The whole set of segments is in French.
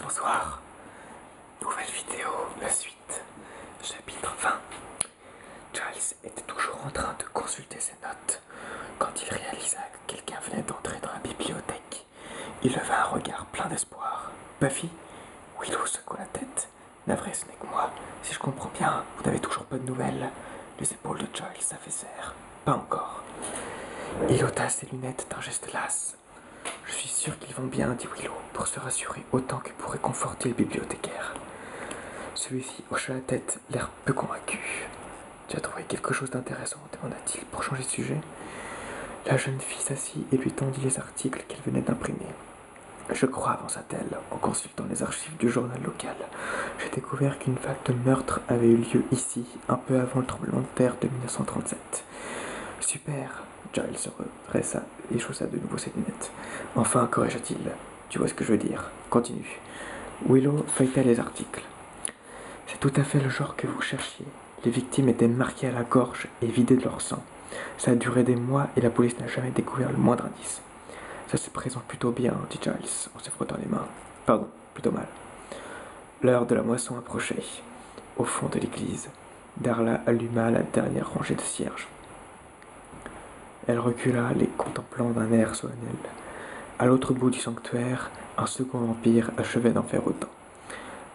Bonsoir, nouvelle vidéo, la suite, chapitre 20. Giles était toujours en train de consulter ses notes quand il réalisa que quelqu'un venait d'entrer dans la bibliothèque. Il leva un regard plein d'espoir. Buffy? Willow secoua la tête. Navré, ce n'est que moi. Si je comprends bien, vous n'avez toujours pas de nouvelles. Les épaules de Giles s'affaissèrent. Pas encore. Il ôta ses lunettes d'un geste las. Je suis sûr qu'ils vont bien, dit Willow, pour se rassurer autant que pour réconforter le bibliothécaire. Celui-ci hocha la tête, l'air peu convaincu. Tu as trouvé quelque chose d'intéressant, demanda-t-il pour changer de sujet. La jeune fille s'assit et lui tendit les articles qu'elle venait d'imprimer. Je crois, avança-t-elle, en consultant les archives du journal local. J'ai découvert qu'une vague de meurtres avait eu lieu ici, un peu avant le tremblement de terre de 1937. Super. Giles se redressa et chaussa de nouveau ses lunettes. Enfin, corrigea-t-il. Tu vois ce que je veux dire. Continue. Willow feuilleta les articles. C'est tout à fait le genre que vous cherchiez. Les victimes étaient marquées à la gorge et vidées de leur sang. Ça a duré des mois et la police n'a jamais découvert le moindre indice. Ça se présente plutôt bien, dit Giles en se frottant les mains. Pardon, plutôt mal. L'heure de la moisson approchait. Au fond de l'église, Darla alluma la dernière rangée de cierges. Elle recula, les contemplant d'un air solennel. À l'autre bout du sanctuaire, un second vampire achevait d'en faire autant.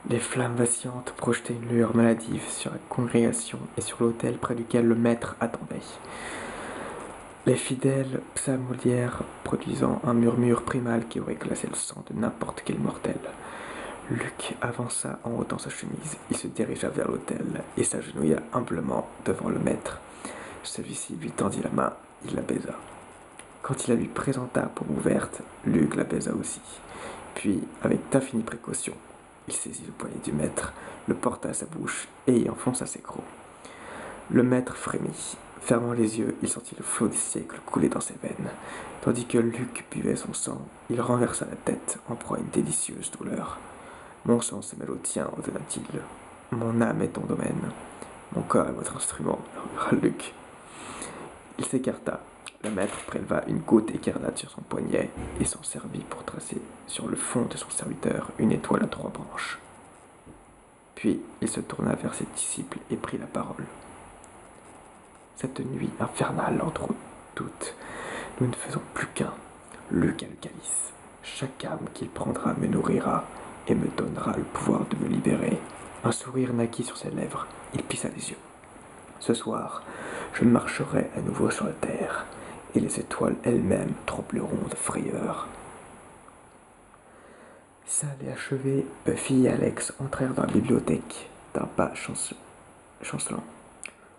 Les flammes vacillantes projetaient une lueur maladive sur la congrégation et sur l'autel près duquel le maître attendait. Les fidèles psalmodièrent, produisant un murmure primal qui aurait glacé le sang de n'importe quel mortel. Luc avança en ôtant sa chemise. Il se dirigea vers l'autel et s'agenouilla humblement devant le maître. Celui-ci lui tendit la main, il la baisa. Quand il la lui présenta à paume ouverte, Luc la baisa aussi. Puis, avec d'infinies précautions, il saisit le poignet du maître, le porta à sa bouche et y enfonça ses crocs. Le maître frémit. Fermant les yeux, il sentit le flot des siècles couler dans ses veines. Tandis que Luc buvait son sang, il renversa la tête en proie à une délicieuse douleur. Mon sang se mêle au tien, ordonna-t-il. Mon âme est ton domaine. Mon corps est votre instrument, murmura Luc. Il s'écarta. Le maître préleva une goutte écarlate sur son poignet et s'en servit pour tracer sur le front de son serviteur une étoile à 3 branches. Puis il se tourna vers ses disciples et prit la parole. Cette nuit infernale entre toutes, nous ne faisons plus qu'un. Luc a le calice. Chaque âme qu'il prendra me nourrira et me donnera le pouvoir de me libérer. Un sourire naquit sur ses lèvres. Il plissa les yeux. Ce soir, je marcherai à nouveau sur la terre, et les étoiles elles-mêmes trembleront de frayeur. Sale et achevé, Buffy et Alex entrèrent dans la bibliothèque d'un pas chancelant.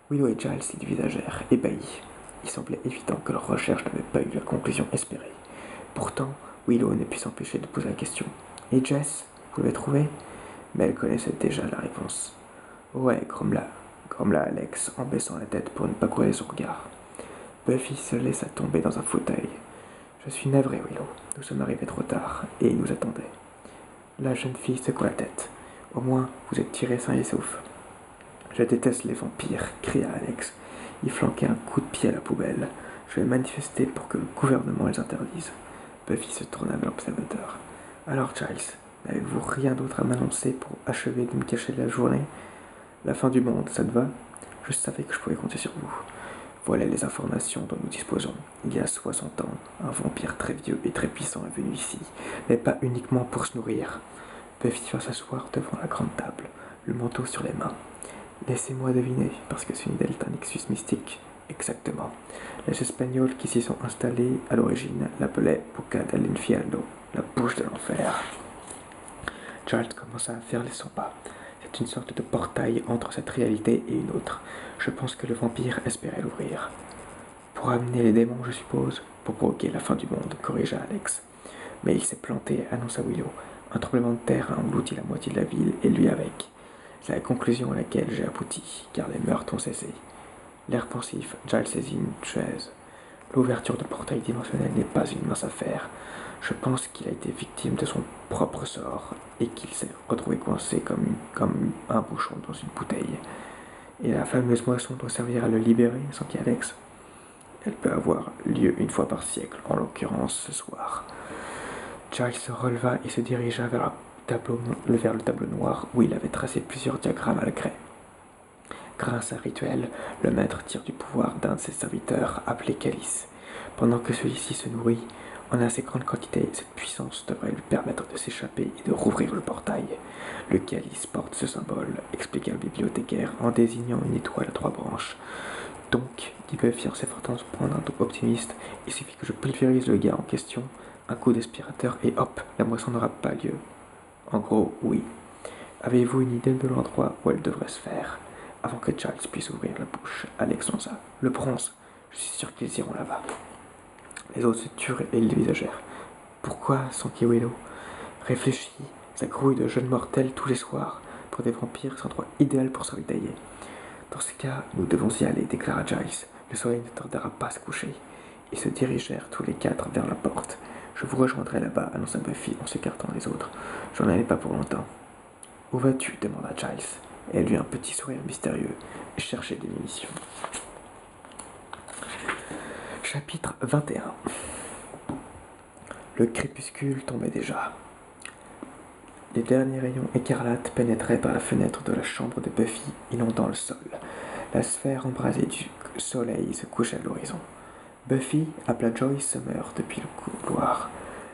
Willow et Giles s'y dévisagèrent, ébahis. Il semblait évident que leur recherche n'avait pas eu la conclusion espérée. Pourtant, Willow ne put s'empêcher de poser la question. « Et Jess, vous l'avez trouvé ?» Mais elle connaissait déjà la réponse. « Ouais, grommela Alex en baissant la tête pour ne pas croiser son regard. Buffy se laissa tomber dans un fauteuil. « Je suis navré, Willow. Nous sommes arrivés trop tard, et ils nous attendaient. » La jeune fille secoua la tête. « Au moins, vous êtes tirés sains et saufs. »« Je déteste les vampires, » cria Alex. Il flanquait un coup de pied à la poubelle. « Je vais manifester pour que le gouvernement les interdise. » Buffy se tourna vers l'observateur. « Alors, Giles, n'avez-vous rien d'autre à m'annoncer pour achever de me cacher la journée ? La fin du monde, ça te va ? Je savais que je pouvais compter sur vous. Voilà les informations dont nous disposons. Il y a 60 ans, un vampire très vieux et très puissant est venu ici, mais pas uniquement pour se nourrir. » Buffy va s'asseoir devant la grande table, le manteau sur les mains. « Laissez-moi deviner, parce que ce n'est un nexus mystique. » Exactement. Les Espagnols qui s'y sont installés à l'origine l'appelaient Boca del Infierno, la bouche de l'enfer. Giles commença à faire les 100 pas. C'est une sorte de portail entre cette réalité et une autre. Je pense que le vampire espérait l'ouvrir. Pour amener les démons, je suppose, pour provoquer la fin du monde, corrigea Alex. Mais il s'est planté, annonça Willow. Un tremblement de terre a englouti la moitié de la ville et lui avec. C'est la conclusion à laquelle j'ai abouti, car les meurtres ont cessé. L'air pensif, Giles saisit une chaise. L'ouverture de portail dimensionnel n'est pas une mince affaire. Je pense qu'il a été victime de son propre sort et qu'il s'est retrouvé coincé comme un bouchon dans une bouteille. Et la fameuse moisson doit servir à le libérer, sentit Alex. Elle peut avoir lieu une fois par siècle, en l'occurrence ce soir. Giles se releva et se dirigea vers la vers le tableau noir où il avait tracé plusieurs diagrammes à la craie. Grâce à un rituel, le maître tire du pouvoir d'un de ses serviteurs, appelé Calice. Pendant que celui-ci se nourrit, en assez grande quantité, cette puissance devrait lui permettre de s'échapper et de rouvrir le portail. Le Calice porte ce symbole, expliqua le bibliothécaire en désignant une étoile à 3 branches. Donc, dit Buffy en s'efforçant de prendre un ton optimiste, il suffit que je pulvérise le gars en question, un coup d'aspirateur et hop, la moisson n'aura pas lieu. En gros, oui. Avez-vous une idée de l'endroit où elle devrait se faire? Avant que Charles puisse ouvrir la bouche, Alex lança. Le bronze. Je suis sûr qu'ils iront là-bas. Les autres se turent et le dévisagèrent. Pourquoi s'enquit Willow? Réfléchis, ça grouille de jeunes mortels tous les soirs. Pour des vampires, c'est un endroit idéal pour se ravitailler. Dans ce cas, nous devons y aller, déclara Giles. Le soleil ne tardera pas à se coucher. Ils se dirigèrent tous les 4 vers la porte. Je vous rejoindrai là-bas, annonça Buffy en s'écartant des autres. Je n'en ai pas pour longtemps. Où vas-tu? Demanda Giles. Et elle eut un petit sourire mystérieux et cherchait des munitions. Chapitre 21. Le crépuscule tombait déjà. Les derniers rayons écarlates pénétraient par la fenêtre de la chambre de Buffy, inondant le sol. La sphère embrasée du soleil se couchait à l'horizon. Buffy appela Joyce Summer depuis le couloir.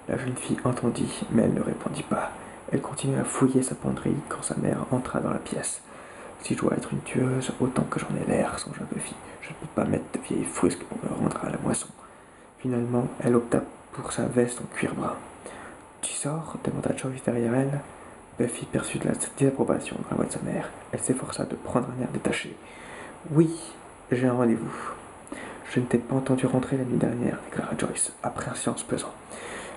La jeune fille entendit, mais elle ne répondit pas. Elle continuait à fouiller sa penderie quand sa mère entra dans la pièce. Si je dois être une tueuse, autant que j'en ai l'air, songea Buffy. Je ne peux pas mettre de vieilles frusques pour me rendre à la moisson. Finalement, elle opta pour sa veste en cuir brun. Tu sors? Demanda Joyce derrière elle. Buffy perçut de la désapprobation dans la voix de sa mère. Elle s'efforça de prendre un air détaché. Oui, j'ai un rendez-vous. Je ne t'ai pas entendu rentrer la nuit dernière, déclara Joyce, après un silence pesant.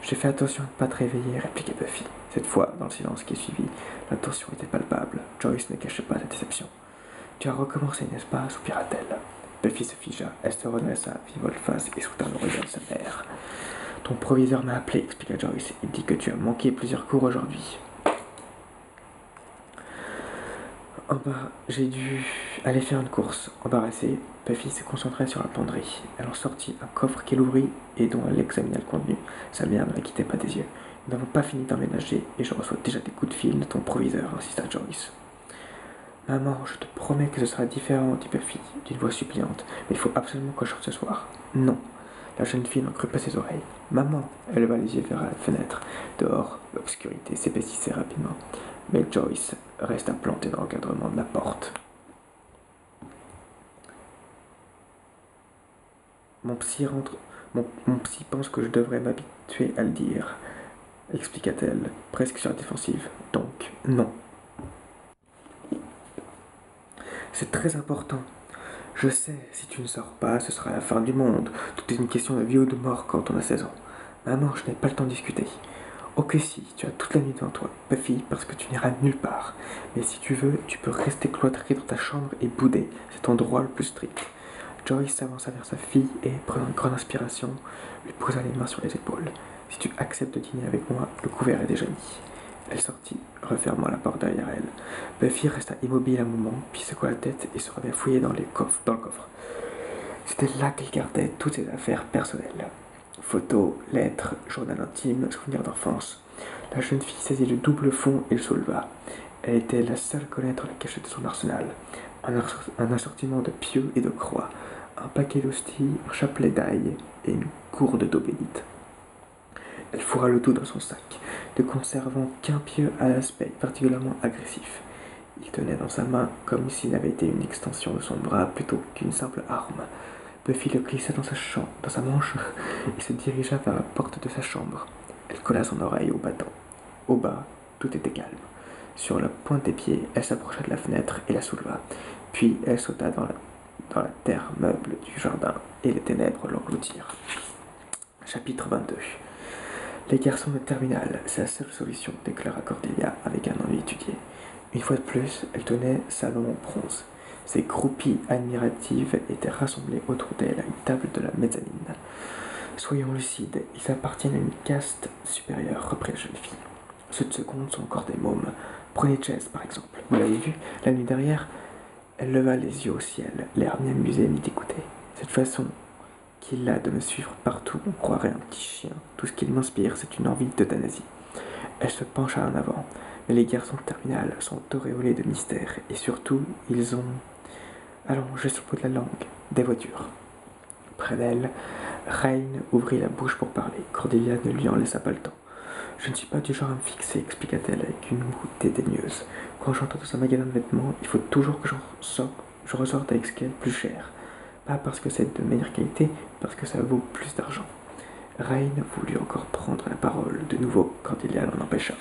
J'ai fait attention à ne pas te réveiller, répliqua Buffy. Cette fois, dans le silence qui suivit, l'intention était palpable. Joyce ne cachait pas sa déception. Tu as recommencé, n'est-ce pas? Soupira-t-elle. Buffy se figea. Elle se redressa à vive-volte-face et soutint le regard de sa mère. Ton proviseur m'a appelé, expliqua Joyce. Il dit que tu as manqué plusieurs cours aujourd'hui. En bas, j'ai dû aller faire une course. Embarrassée, Buffy se concentrait sur la penderie. Elle en sortit un coffre qu'elle ouvrit et dont elle examina le contenu. Sa mère ne la quittait pas des yeux. Nous n'avons pas fini d'emménager et je reçois déjà des coups de fil de ton proviseur, insista Joyce. Maman, je te promets que ce sera différent, dit Buffy, d'une voix suppliante. Mais il faut absolument que je sorte ce soir. Non. La jeune fille n'en crut pas ses oreilles. Maman, elle leva les yeux vers la fenêtre. Dehors, l'obscurité s'épaississait rapidement. Mais Joyce resta plantée dans l'encadrement de la porte. Mon psy pense que je devrais m'habituer à le dire, expliqua-t-elle, presque sur la défensive. Donc, non. C'est très important. Je sais, si tu ne sors pas, ce sera la fin du monde. Tout est une question de vie ou de mort quand on a 16 ans. Maman, je n'ai pas le temps de discuter. Ok si, tu as toute la nuit devant toi, Buffy, parce que tu n'iras nulle part. Mais si tu veux, tu peux rester cloîtré dans ta chambre et bouder. C'est ton droit le plus strict. Joyce s'avança vers sa fille et, prenant une grande inspiration, lui posa les mains sur les épaules. Si tu acceptes de dîner avec moi, le couvert est déjà mis. Elle sortit, refermant la porte derrière elle. Buffy resta immobile un moment, puis secoua la tête et se remit à fouiller dans le coffre. C'était là qu'elle gardait toutes ses affaires personnelles. Photos, lettres, journal intime, souvenirs d'enfance. La jeune fille saisit le double fond et le souleva. Elle était la seule à connaître la cachette de son arsenal. Un assortiment de pieux et de croix, un paquet d'hosties, un chapelet d'ail et une gourde d'eau bénite. Elle fourra le tout dans son sac, ne conservant qu'un pieu à l'aspect particulièrement agressif. Il tenait dans sa main comme s'il avait été une extension de son bras plutôt qu'une simple arme. Buffy le glissa dans sa manche et se dirigea vers la porte de sa chambre. Elle colla son oreille au battant. Au bas, tout était calme. Sur la pointe des pieds, elle s'approcha de la fenêtre et la souleva. Puis elle sauta dans la terre meuble du jardin et les ténèbres l'engloutirent. Chapitre 22. Les garçons de terminale, c'est la seule solution, déclara Cordelia avec un ennui étudié. Une fois de plus, elle tenait salon en bronze. Ses groupies admiratives étaient rassemblées autour d'elle à une table de la mezzanine. Soyons lucides, ils appartiennent à une caste supérieure, reprit la jeune fille. Ceux de seconde sont encore des mômes. Prenez Jess, par exemple. Vous l'avez vu, la nuit dernière? Elle leva les yeux au ciel, l'air ni amusé ni dégoûté. Cette façon qu'il a de me suivre partout, on croirait un petit chien. Tout ce qu'il m'inspire, c'est une envie d'euthanasie. Elle se pencha en avant, mais les garçons de terminale sont auréolés de mystère, et surtout, ils ont, allongé sur le bout de la langue, des voitures. Près d'elle, Rain ouvrit la bouche pour parler. Cordelia ne lui en laissa pas le temps. Je ne suis pas du genre à me fixer, expliqua-t-elle avec une moue dédaigneuse. Quand j'entre dans un magasin de vêtements, il faut toujours que je ressorte avec ce qu'il y a de plus cher. Pas parce que c'est de meilleure qualité, parce que ça vaut plus d'argent. Rain voulut encore prendre la parole. De nouveau, Cordelia l'en empêcha.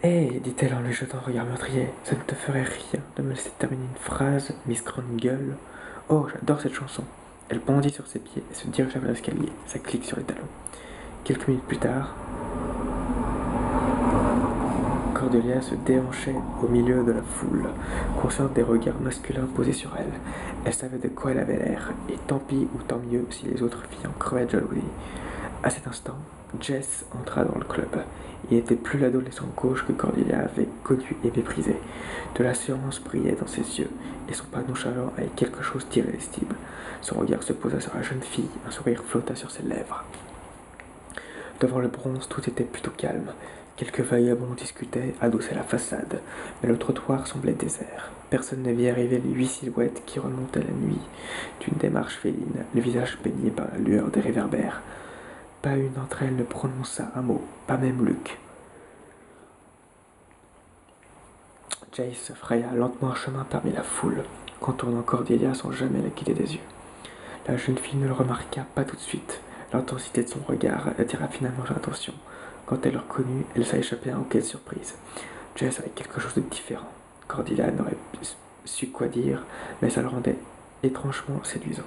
Hé, dit-elle en lui jetant un regard meurtrier, ça ne te ferait rien de me laisser terminer une phrase, Miss Grande Gueule. Oh, j'adore cette chanson. Elle bondit sur ses pieds et se dirigea vers l'escalier, sa clique sur les talons. Quelques minutes plus tard, Cordelia se déhanchait au milieu de la foule, consciente des regards masculins posés sur elle. Elle savait de quoi elle avait l'air, et tant pis ou tant mieux si les autres filles en crevaient de jalousie. À cet instant, Jess entra dans le club. Il n'était plus l'adolescent gauche que Cordelia avait connu et méprisé. De l'assurance brillait dans ses yeux, et son pas nonchalant avait quelque chose d'irrésistible. Son regard se posa sur la jeune fille, un sourire flotta sur ses lèvres. Devant le bronze, tout était plutôt calme. Quelques vagabonds discutaient, adossaient la façade, mais le trottoir semblait désert. Personne ne vit arriver les 8 silhouettes qui remontaient la nuit d'une démarche féline, le visage baigné par la lueur des réverbères. Pas une d'entre elles ne prononça un mot, pas même Luc. Jace se fraya lentement un chemin parmi la foule, contournant Cordelia sans jamais la quitter des yeux. La jeune fille ne le remarqua pas tout de suite. L'intensité de son regard attira finalement son attention. Quand elle le reconnut, elle s'échappait à un hoquet de surprise. Jess avait quelque chose de différent. Cordelia n'aurait su quoi dire, mais ça le rendait étrangement séduisant.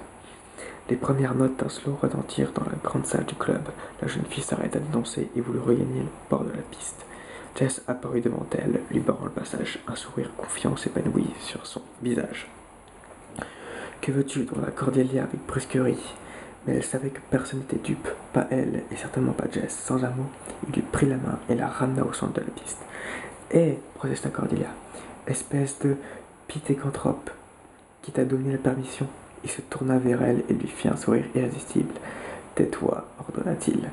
Les premières notes d'un slow retentirent dans la grande salle du club. La jeune fille s'arrêta de danser et voulut regagner le bord de la piste. Jess apparut devant elle, lui barrant le passage. Un sourire confiant s'épanouit sur son visage. « Que veux-tu » demanda Cordelia avec brusquerie. Mais elle savait que personne n'était dupe, pas elle, et certainement pas Jess. Sans un mot, il lui prit la main et la ramena au centre de la piste. « Hé » protesta Cordelia, « espèce de pithécanthrope qui t'a donné la permission ?» Il se tourna vers elle et lui fit un sourire irrésistible. « Tais-toi » ordonna-t-il.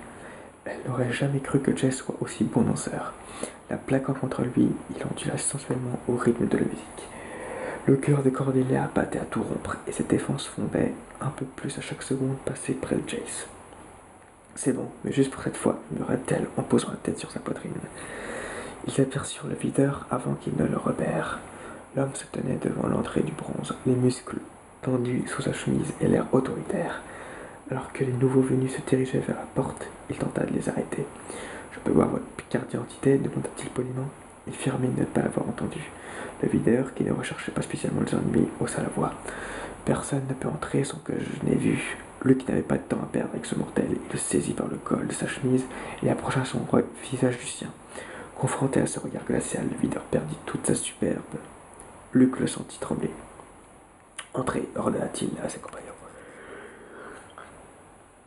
Elle n'aurait jamais cru que Jess soit aussi bon danseur. La plaquant contre lui, il ondula sensuellement au rythme de la musique. Le cœur de Cordelia battait à tout rompre, et ses défenses fondaient un peu plus à chaque seconde passée près de Jace. « C'est bon, mais juste pour cette fois, » murmura-t-elle en posant la tête sur sa poitrine. Ils aperçurent le videur avant qu'il ne le repère. L'homme se tenait devant l'entrée du bronze, les muscles tendus sous sa chemise et l'air autoritaire. Alors que les nouveaux venus se dirigeaient vers la porte, il tenta de les arrêter. « Je peux voir votre carte d'identité » demanda-t-il poliment. Ils firent mine de ne pas l'avoir entendu. Le videur, qui ne recherchait pas spécialement les ennemis, haussa la voix. « Personne ne peut entrer sans que je n'ai vu. » Luc n'avait pas de temps à perdre avec ce mortel. Il le saisit par le col de sa chemise et approcha son visage du sien. Confronté à ce regard glacial, le videur perdit toute sa superbe. Luc le sentit trembler. « Entrez » ordonna-t-il à ses compagnons.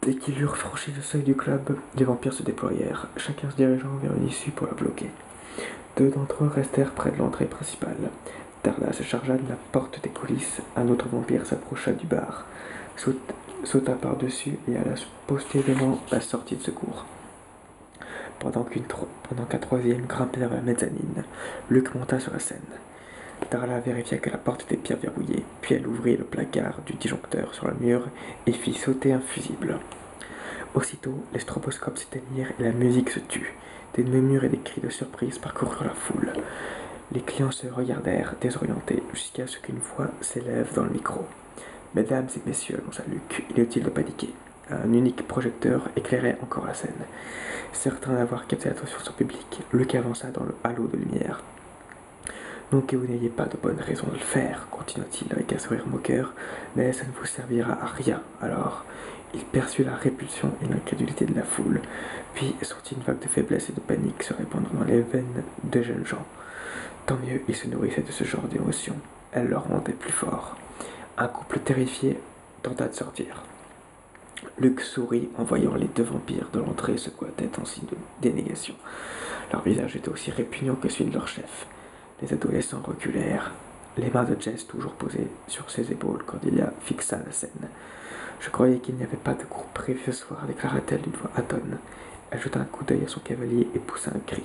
Dès qu'ils eurent franchi le seuil du club, les vampires se déployèrent, chacun se dirigeant vers une issue pour la bloquer. 2 d'entre eux restèrent près de l'entrée principale. Darla se chargea de la porte des coulisses. Un autre vampire s'approcha du bar, sauta par-dessus et alla se poster devant la sortie de secours. Pendant qu'un troisième grimpait vers la mezzanine, Luc monta sur la scène. Darla vérifia que la porte était bien verrouillée, puis elle ouvrit le placard du disjoncteur sur le mur et fit sauter un fusible. Aussitôt, les stroboscopes s'éteignirent et la musique se tut. Des murmures et des cris de surprise parcoururent la foule. Les clients se regardèrent, désorientés, jusqu'à ce qu'une voix s'élève dans le micro. « Mesdames et messieurs, annonça Luc, inutile de paniquer. » Un unique projecteur éclairait encore la scène. Certain d'avoir capté l'attention de son public, Luc avança dans le halo de lumière. « Non que vous n'ayez pas de bonnes raisons de le faire, continua-t-il avec un sourire moqueur, mais ça ne vous servira à rien, alors. » Il perçut la répulsion et l'incrédulité de la foule, puis sentit une vague de faiblesse et de panique se répandre dans les veines de jeunes gens. Tant mieux, ils se nourrissaient de ce genre d'émotions. Elles leur rendaient plus forts. Un couple terrifié tenta de sortir. Luc sourit en voyant les 2 vampires de l'entrée secouer la tête en signe de dénégation. Leur visage était aussi répugnant que celui de leur chef. Les adolescents reculèrent, les mains de Jess toujours posées sur ses épaules quand il fixa la scène. « Je croyais qu'il n'y avait pas de groupe prévu ce soir, déclara-t-elle d'une voix atone. Elle jeta un coup d'œil à son cavalier et poussa un cri.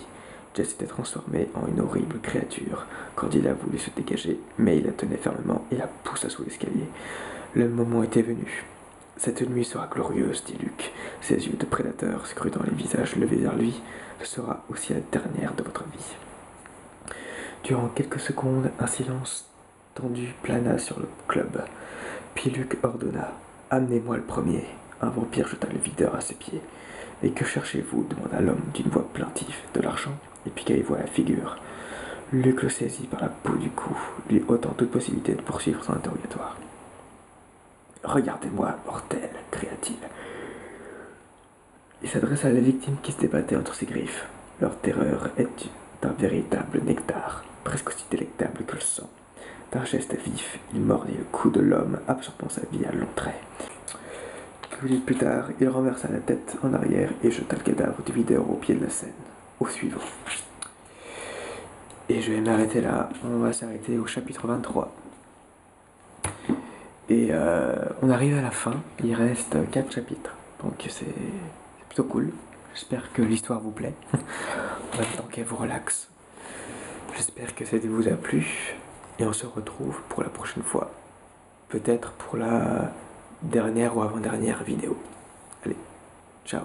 Jess s'était transformé en une horrible créature. Candida voulut se dégager, mais il la tenait fermement et la poussa sous l'escalier. Le moment était venu. Cette nuit sera glorieuse, dit Luc. Ses yeux de prédateur scrutant les visages levés vers lui. Ce sera aussi la dernière de votre vie. Durant quelques secondes, un silence tendu plana sur le club. Puis Luc ordonna « Amenez-moi le premier ». Un vampire jeta le videur à ses pieds. « Et que cherchez-vous » demanda l'homme d'une voix plaintive. « De l'argent ?» Et piqua la figure. Luc le saisit par la peau du cou, lui ôtant toute possibilité de poursuivre son interrogatoire. « Regardez-moi, mortel » cria-t-il. Il s'adressa à la victime qui se débattait entre ses griffes. Leur terreur est un véritable nectar, presque aussi délectable que le sang. D'un geste vif, il mordit le cou de l'homme, absorbant sa vie à longs traits. Quelques minutes plus tard, il renversa la tête en arrière et jeta le cadavre du videur au pied de la scène. Au suivant. Et je vais m'arrêter là. On va s'arrêter au chapitre 23. Et on arrive à la fin. Il reste 4 chapitres. Donc c'est plutôt cool. J'espère que l'histoire vous plaît. En même temps qu'elle vous relaxe. J'espère que ça vous a plu. Et on se retrouve pour la prochaine fois. Peut-être pour la dernière ou avant-dernière vidéo. Allez, ciao.